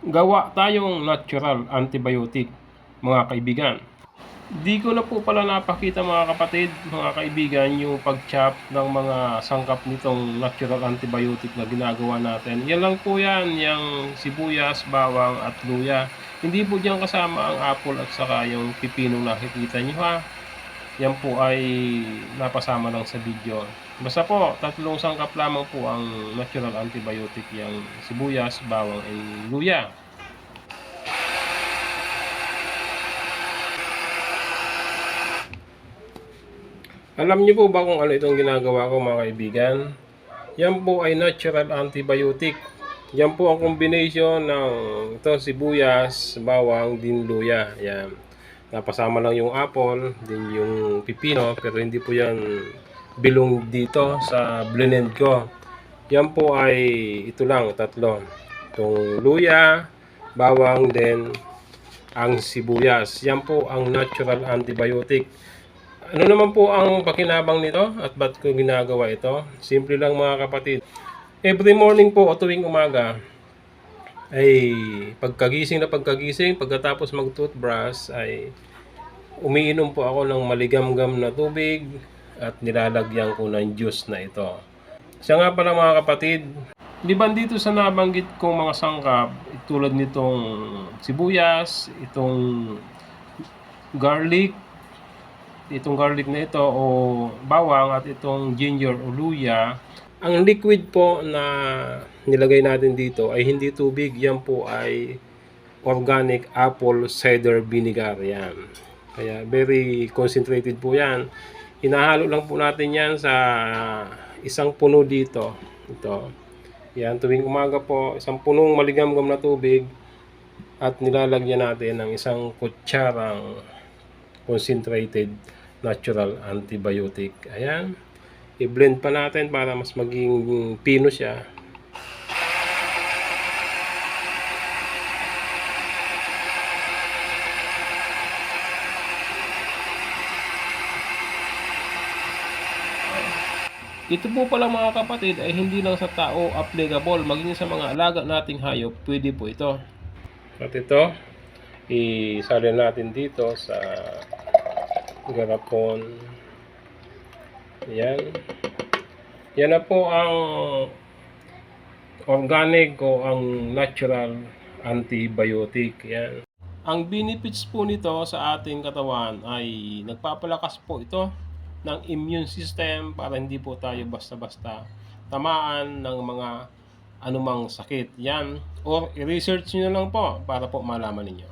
gawa tayong natural antibiotic, mga kaibigan. Di ko na po pala napakita mga kapatid, mga kaibigan, yung pag-chop ng mga sangkap nitong natural antibiotic na ginagawa natin. Yan lang po yan, yung sibuyas, bawang at luya. Hindi po diyan kasama ang apple at saka yung pipinong nakikita nyo ha. Yan po ay napasama lang sa video. Basta po, tatlong sangkap lamang po ang natural antibiotic, yung sibuyas, bawang, and luya. Alam niyo po ba kung ano itong ginagawa ko mga kaibigan? Yan po ay natural antibiotic. Yan po ang combination ng ito, sibuyas, bawang, din luya. Yan. Napasama lang yung apple, din yung pipino, pero hindi po yan bilong dito sa blend ko. Yan po ay ito lang, tatlo. Itong luya, bawang, then ang sibuyas. Yan po ang natural antibiotic. Ano naman po ang pakinabang nito at ba't ko ginagawa ito? Simple lang mga kapatid. Every morning po o tuwing umaga ay pagkagising, pagkatapos mag-toothbrush ay umiinom po ako ng maligamgam na tubig at nilalagyan ko ng juice na ito. Siya nga pala mga kapatid, liban dito sa nabanggit kong mga sangkap, tulad nitong sibuyas, itong garlic na ito o bawang at itong ginger o luya, ang liquid po na nilagay natin dito ay hindi tubig, yan po ay organic apple cider vinegar yan. Kaya very concentrated po yan. Hinahalo lang po natin yan sa isang puno dito. Ito. Yan, tuwing umaga po, isang punong maligamgam na tubig at nilalagyan natin ng isang kutsarang concentrated natural antibiotic. Ayan. I-blend pa natin para mas maging pino siya. Ito po pala mga kapatid ay hindi lang sa tao applicable, maging sa mga alaga nating hayop, pwede po ito. At ito, isalin natin dito sa garapon. Yan. Yan na po ang organic o ang natural antibiotic. Yan. Ang benefits po nito sa ating katawan ay nagpapalakas po ito ng immune system para hindi po tayo basta-basta tamaan ng mga anumang sakit. Yan. Or i-research nyo na lang po para po malaman ninyo.